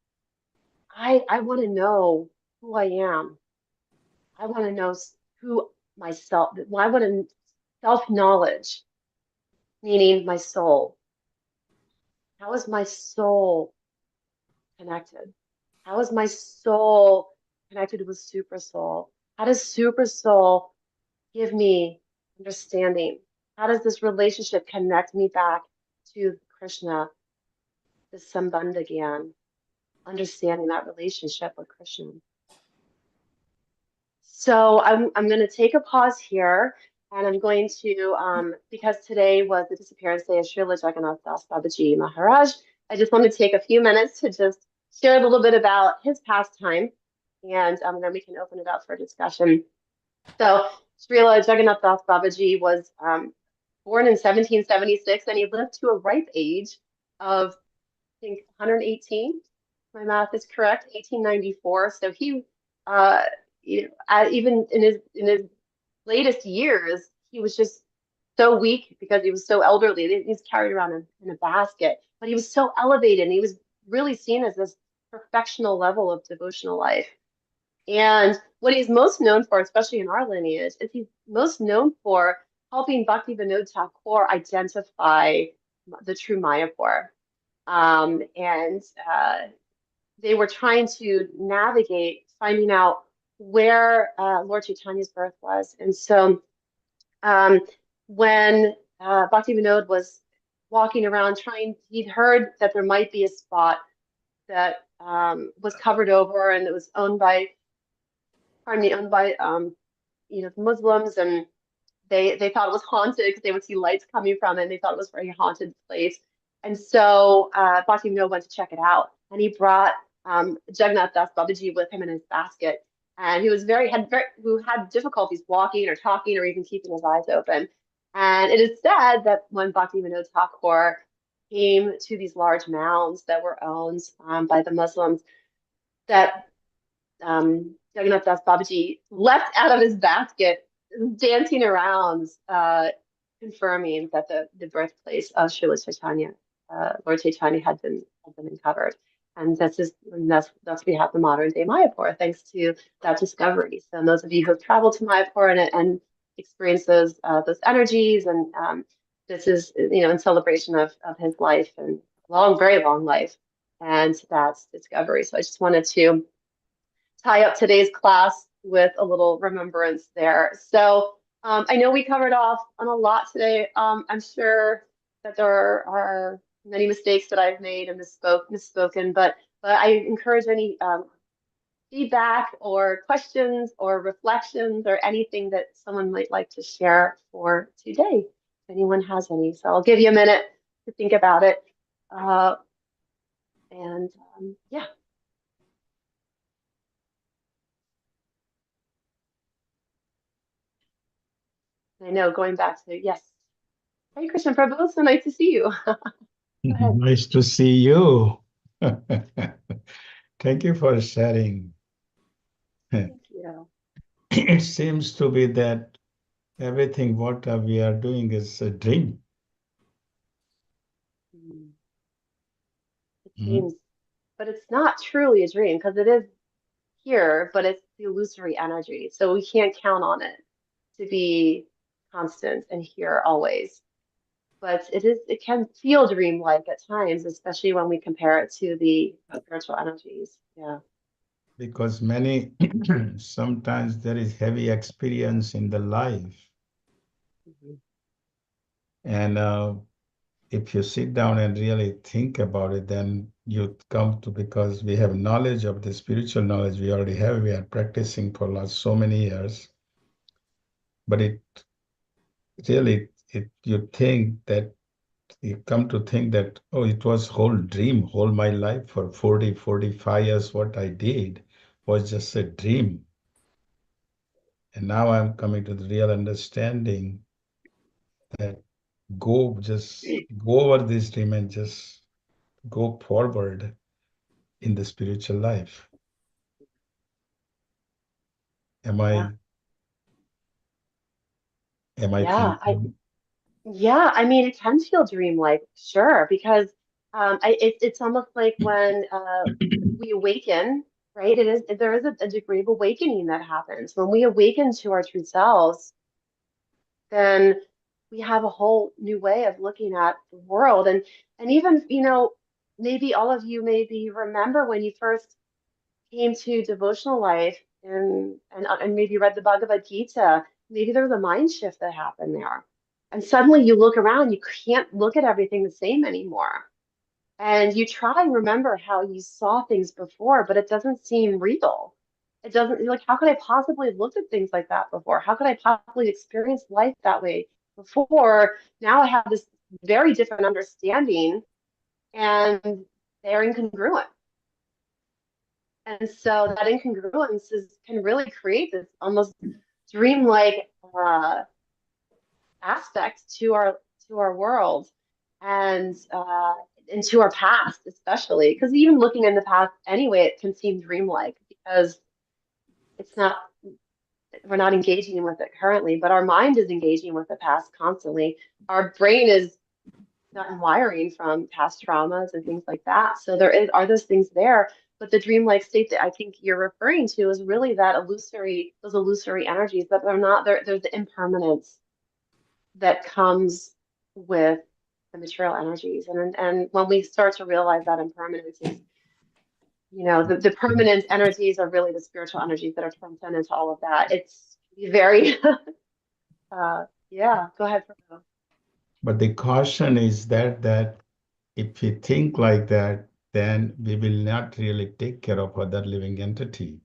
I want to know who I am. I want to know who myself, I want to self-knowledge, meaning my soul. How is my soul connected? How is my soul connected with Super Soul? How does Super Soul give me understanding? How does this relationship connect me back to Krishna, this Sambandha Gyan, understanding that relationship with Krishna? So I'm going to take a pause here, and I'm going to, because today was the disappearance day of Srila Jagannath Das Babaji Maharaj, I just want to take a few minutes to just share a little bit about his pastime, and then we can open it up for discussion. So Srila Jagannath Das Babaji was born in 1776, and he lived to a ripe age of, I think, 118. My math is correct, 1894. So he, uh, even in his latest years, he was just so weak because he was so elderly. He was carried around in a basket, but he was so elevated, and he was really seen as this perfectional level of devotional life. And what he's most known for, especially in our lineage, is he's most known for helping Bhakti Vinod Thakur identify the true Mayapur. And they were trying to navigate finding out where Lord Chaitanya's birth was. And so when Bhakti Vinod was walking around he'd heard that there might be a spot that was covered over and it was owned by Muslims, and they thought it was haunted because they would see lights coming from it, and they thought it was a very haunted place. And so Bhakti Vinod went to check it out, and he brought Jagannath Das Babaji with him in his basket. And he who had difficulties walking or talking or even keeping his eyes open. And it is said that when Bhakti Vinod Thakur came to these large mounds that were owned by the Muslims, that Jagannath Das Babaji leapt out of his basket, dancing around, confirming that the birthplace of Srila Chaitanya, Lord Chaitanya, had been uncovered. And thus we have the modern day Mayapur, thanks to that discovery. So those of you who have traveled to Mayapur and experienced those energies, and this is in celebration of his life and very long life, and that's discovery. So I just wanted to tie up today's class with a little remembrance there. So I know we covered off on a lot today. I'm sure that there are many mistakes that I've made and misspoken, but I encourage any feedback or questions or reflections or anything that someone might like to share for today, if anyone has any. So I'll give you a minute to think about it. Uh, and yeah, I know going back to, yes. Hey, Krishna Prabhu, so nice to see you. Go ahead. Nice to see you. Thank you for sharing. Thank you. It seems to be that everything what we are doing is a dream. Mm. It Mhm. seems, but it's not truly a dream because it is here, but it's the illusory energy. So we can't count on it to be constant and here always. But it can feel dreamlike at times, especially when we compare it to the spiritual energies. Yeah. Because many, sometimes there is heavy experience in the life. Mhm. And if you sit down and really think about it, then you come to, because we have knowledge of the spiritual knowledge we already have, we are practicing for last so many years. But it really, you think that, you come to think that, oh, it was whole dream, whole my life for 45 years, what I did was just a dream. And now I'm coming to the real understanding that just go over this dream and just go forward in the spiritual life. Am Yeah. I Yeah. feeling? Yeah, I mean, it can feel dreamlike, sure, because it's almost like when we awaken, right? There is a degree of awakening that happens when we awaken to our true selves. Then we have a whole new way of looking at the world, and even maybe all of you maybe remember when you first came to devotional life and maybe read the Bhagavad Gita, maybe there was a mind shift that happened there. And suddenly you look around, you can't look at everything the same anymore. And you try and remember how you saw things before, but it doesn't seem real. It doesn't, like, how could I possibly have looked at things like that before? How could I possibly experience life that way before? Now I have this very different understanding, and they're incongruent. And so that incongruence can really create this almost dreamlike aspect to our world and into our past, especially because even looking in the past anyway, it can seem dreamlike because it's not we're not engaging with it currently, but our mind is engaging with the past constantly. Our brain is gotten wiring from past traumas and things like that. So are those things there. But the dreamlike state that I think you're referring to is really those illusory energies that are not there. There's the impermanence that comes with the material energies. And when we start to realize that impermanence is, the permanent energies are really the spiritual energies that are transcendent to all of that. It's very, yeah, go ahead. Fernando. But the caution is that if we think like that, then we will not really take care of other living entity.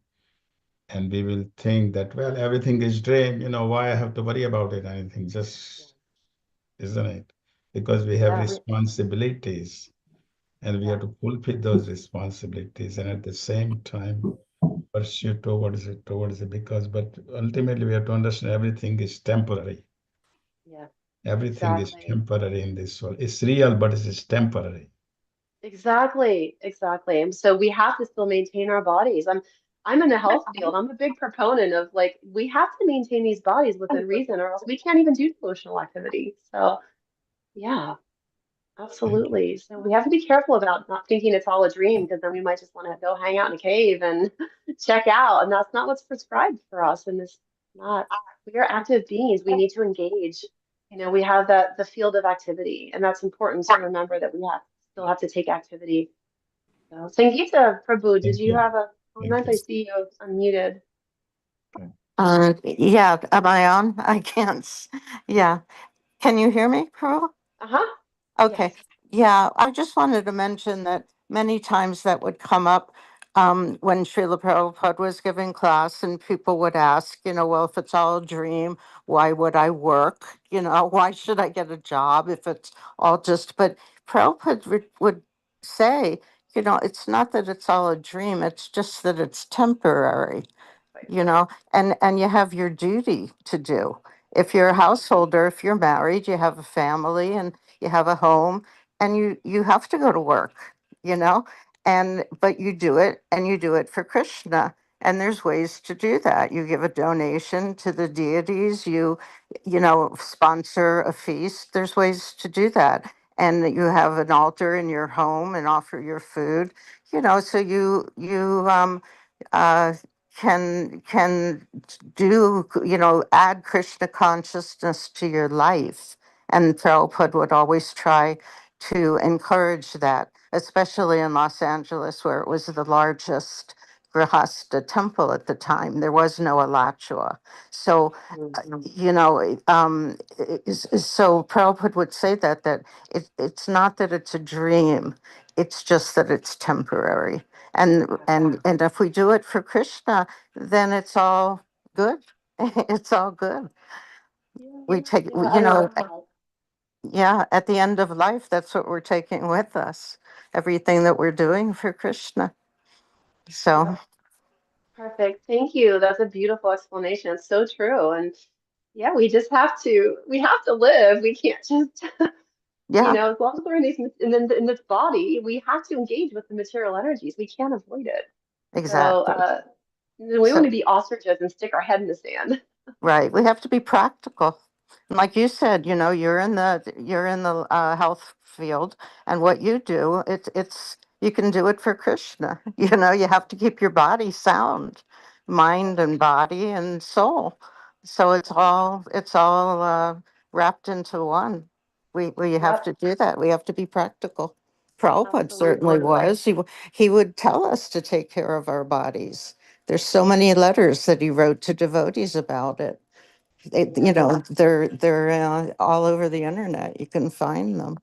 And we will think that, well, everything is dream, why I have to worry about it, anything, just, isn't it? Because we have Yeah, responsibilities and we yeah, have to fulfill those responsibilities and at the same time pursue towards it, but ultimately we have to understand everything is temporary. yeah, Everything is exactly. temporary in this world. It's real, but it is temporary. Exactly, exactly. And so we have to still maintain our bodies. I'm in the health field. I'm a big proponent of like we have to maintain these bodies within reason, or else we can't even do devotional activity. So yeah, Thank you. absolutely. So we have to be careful about not thinking it's all a dream because then we might just want to go hang out in a cave and check out. And that's not what's prescribed for us. And this not we are active beings. We need to engage. We have the field of activity, and that's important to remember that we still have to take activity. So, Sangeeta Prabhu, did Thank you you. have a Thank comment? I you. see you unmuted. Okay. Yeah, am I on? I can't. Yeah. Can you hear me, Pearl? Uh-huh. Okay. Yes. Yeah, I just wanted to mention that many times that would come up when Srila Prabhupada was giving class, and people would ask, well, if it's all a dream, why would I work? Why should I get a job if it's all just, but Prabhupada would say, it's not that it's all a dream, it's just that it's temporary, Right. and you have your duty to do. If you're a householder, if you're married, you have a family and you have a home, and you have to go to work, you know, and but you do it, and you do it for Krishna. And there's ways to do that. You give a donation to the deities, sponsor a feast. There's ways to do that. And you have an altar in your home and offer your food, so you uh can do, add Krishna consciousness to your life. And Prabhupada would always try to encourage that, especially in Los Angeles, where it was the largest Grihasta temple at the time. There was no Alachua. So, Mhm. so Prabhupada would say that it's not that it's a dream, it's just that it's temporary. And Yeah. and if we do it for Krishna, then it's all good. It's all good. Yeah. We take, Yeah, I love that. yeah, at the end of life, that's what we're taking with us. Everything that we're doing for Krishna. So, Yep. Perfect. Thank you. That's a beautiful explanation. It's so true. And yeah, we have to live. We can't just, yeah, as long as we're in in this body, we have to engage with the material energies. We can't avoid it. So, exactly. we want So, to be ostriches and stick our head in the sand. right. We have to be practical. And like you said, you're in the health field, and what you do, it's you can do it for Krishna. You have to keep your body sound, mind and body and soul. So it's all wrapped into one. We have Yep, to do that. We have to be practical. Prabhupada certainly absolutely. was. He would tell us to take care of our bodies. There's so many letters that he wrote to devotees about it. Yeah. They're all over the internet. You can find them.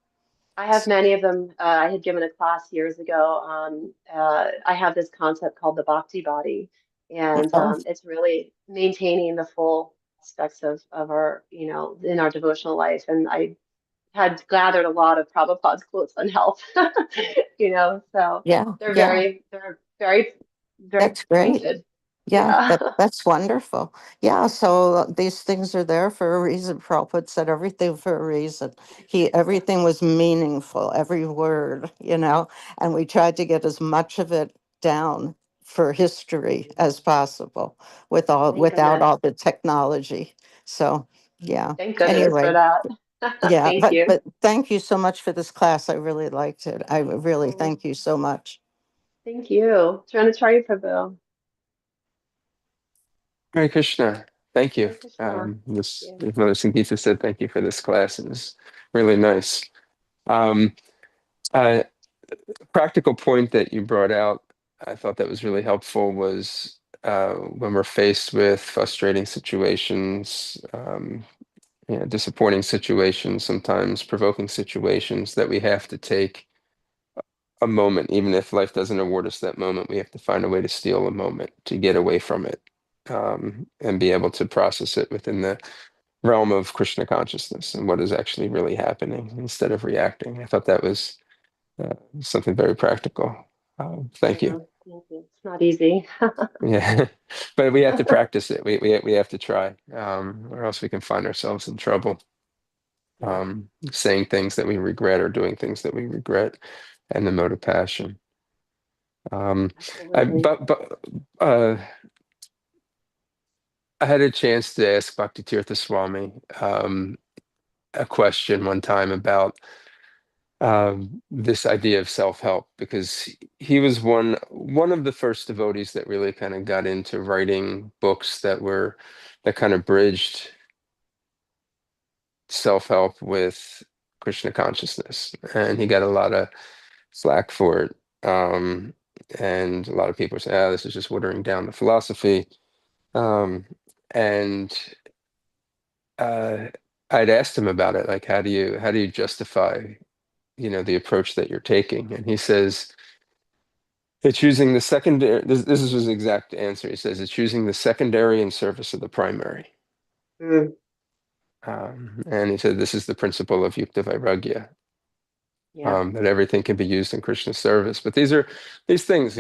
I have many of them. I had given a class years ago on, I have this concept called the bhakti body, and Oh, it's really maintaining the full aspects of our, in our devotional life. And I had gathered a lot of Prabhupada's quotes on health, so yeah, they're yeah. very, very That's great. pointed. Yeah, Yeah. that's wonderful. Yeah, so these things are there for a reason. Prabhupada said everything for a reason. Everything was meaningful, every word, and we tried to get as much of it down for history as possible Thank without goodness. all the technology. So, yeah. Thank goodness for Anyway, that. yeah, Thank but you. but thank you so much for this class. I really liked it. I really Oh, thank you so much. thank you. Trying to Prabhu. Hare Krishna. Thank you. Hare Krishna. This, Yeah. as Mother Sangeeta said, thank you for this class. It was really nice. Um, a practical point that you brought out, I thought that was really helpful, was when we're faced with frustrating situations, disappointing situations, sometimes provoking situations, that we have to take a moment, even if life doesn't award us that moment, we have to find a way to steal a moment to get away from it, and be able to process it within the realm of Krishna consciousness and what is actually really happening instead of reacting. I thought that was something very practical. Thank you. Yeah. Thank you. It's not easy. Yeah, but we have to practice it. We have to try, or else we can find ourselves in trouble, Yeah, saying things that we regret or doing things that we regret, and the mode of passion. Um, I, absolutely. but I had a chance to ask Bhakti Tirtha Swami a question one time about this idea of self-help, because he was one of the first devotees that really kind of got into writing books that kind of bridged self-help with Krishna consciousness, and he got a lot of flack for it. And a lot of people say, "Ah, this is just watering down the philosophy." And uh, I'd asked him about it, like, how do you justify the approach that you're taking. And he says it's using the secondary. This is his exact answer. He says it's using the secondary in service of the primary. Mm, And he said this is the principle of Yukta Vairagya. yeah. That everything can be used in Krishna's service. But these things,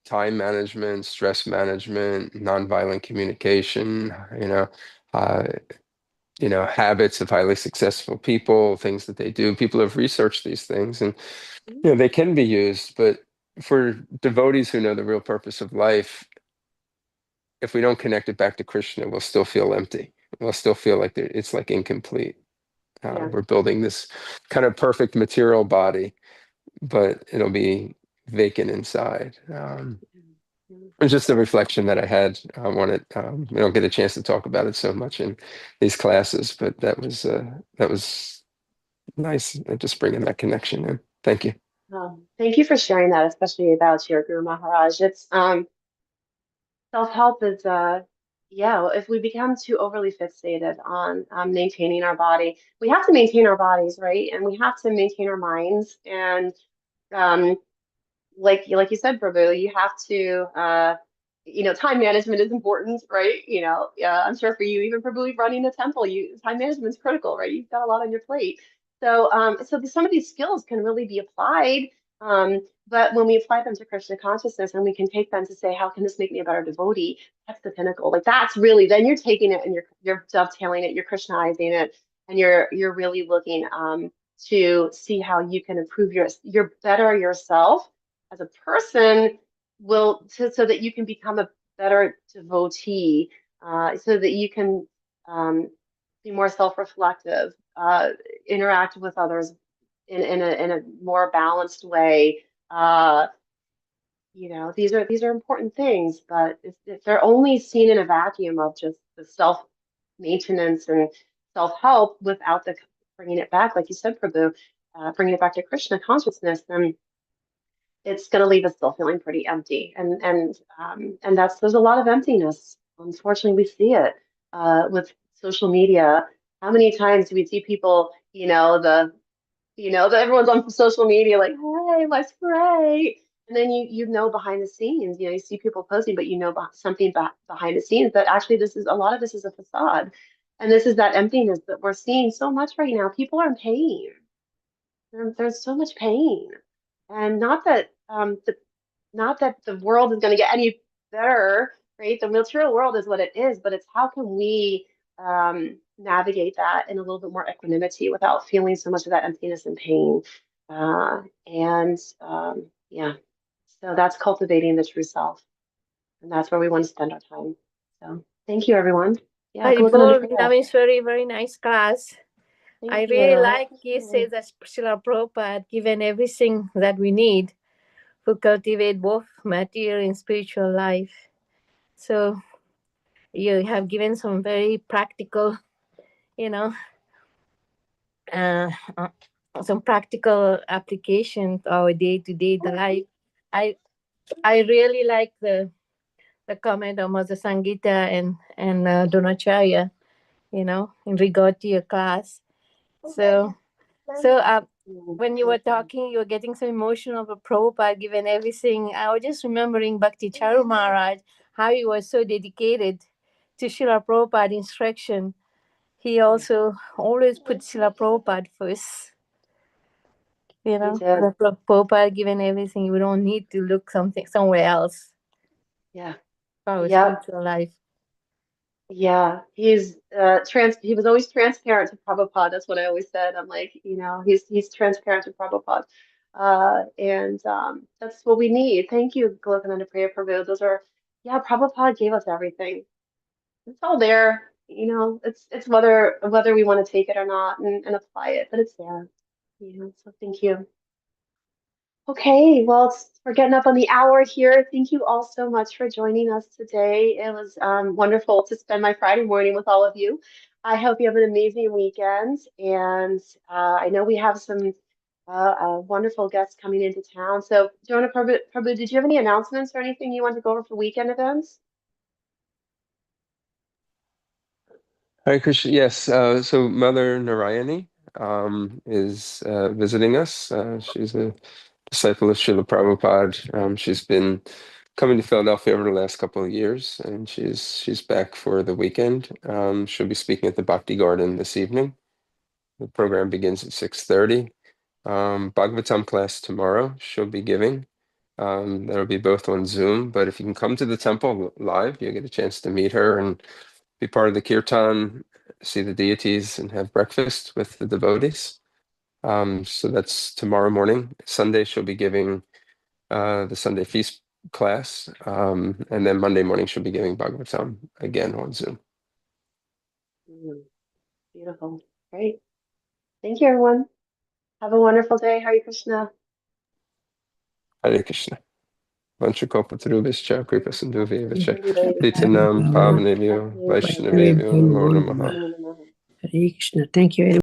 time management, stress management, nonviolent communication, uh, habits of highly successful people, things that they do. People have researched these things, and they can be used. But for devotees who know the real purpose of life, if we don't connect it back to Krishna, we'll still feel empty. We'll still feel like it's like incomplete. Yeah. We're building this kind of perfect material body, but it'll be vacant inside. It's just a reflection that I had. I wanted. We don't get a chance to talk about it so much in these classes, but that was nice. Just bringing that connection in. Thank you. Thank you for sharing that, especially about your Guru Maharaj. It's self-help is yeah, if we become too overly fixated on maintaining our body, we have to maintain our bodies, right? And we have to maintain our minds. And um, like you said, Prabhu, you have to time management is important, right? Yeah, I'm sure for you, even Prabhu, running the temple, time management is critical, right? You've got a lot on your plate. So some of these skills can really be applied. But when we apply them to Krishna consciousness and we can take them to say, how can this make me a better devotee? That's the pinnacle. Like that's really, then you're taking it and you're dovetailing it, you're Krishnaizing it, and you're really looking to see how you can improve your better yourself as a person so that you can become a better devotee, so that you can be more self-reflective, interact with others in a more balanced way. Uh, these are important things, but if they're only seen in a vacuum of just the self-maintenance and self-help without the bringing it back, like you said, Prabhu, bringing it back to Krishna consciousness, then it's going to leave us still feeling pretty empty. And there's a lot of emptiness. Unfortunately, we see it with social media. How many times do we see people, everyone's on social media like, hey, life's great. And then behind the scenes, you see people posting, but something behind the scenes that actually a lot of this is a facade. And this is that emptiness that we're seeing so much right now. People are in pain. There's so much pain. And not that the world is going to get any better, right? The material world is what it is, but it's how can we navigate that in a little bit more equanimity without feeling so much of that emptiness and pain. Yeah, so that's cultivating the true self, and that's where we want to spend our time. So thank you, everyone. Yeah, Haribol, Vrindavaneswari, very nice class. I really like you say that Srila Prabhupada had given everything that we need to cultivate both material and spiritual life. So you have given some very practical, uh, some practical application to our day-to-day life. I really like the comment of Mother Sangita and Dronacharya, in regard to your class. So when you were talking, you were getting so emotional about Prabhupada given everything. I was just remembering Bhakti Charu Maharaj, how he was so dedicated to Srila Prabhupada instruction. He also always put Srila Prabhupada first. Prabhupada given everything. We don't need to look somewhere else. Yeah. For our spiritual life. Yeah, he was always transparent to Prabhupada. That's what I always said. I'm like, he's transparent to Prabhupada. And that's what we need. Thank you, Golokananda Priya Prabhu. Prabhupada gave us everything. It's all there. It's whether we want to take it or not and apply it, but it's there. So thank you. Okay, well, we're getting up on the hour here. Thank you all so much for joining us today. It was wonderful to spend my Friday morning with all of you. I hope you have an amazing weekend. And I know we have some wonderful guests coming into town. So, Jonah Prabhu, did you have any announcements or anything you want to go over for weekend events? Hare Krishna. Yes. So Mother Narayani is visiting us. She's a disciple of Srila Prabhupada. She's been coming to Philadelphia over the last couple of years, and she's back for the weekend. She'll be speaking at the Bhakti Garden this evening. The program begins at 6:30. Bhagavatam class tomorrow she'll be giving. That'll be both on Zoom, but if you can come to the temple live, you'll get a chance to meet her and be part of the kirtan, see the deities, and have breakfast with the devotees. So that's tomorrow morning. Sunday she'll be giving the Sunday feast class, and then Monday morning she'll be giving Bhagavatam again on Zoom. Beautiful. Great. Thank you, everyone. Have a wonderful day. Hare Krishna. Hare Krishna. Vanchakalpatarubhishcha kripa sindhuvescha Hare Titanam Pavanebhyo Vaishnavebhyo Namo Namaha. Hare Krishna. Thank you.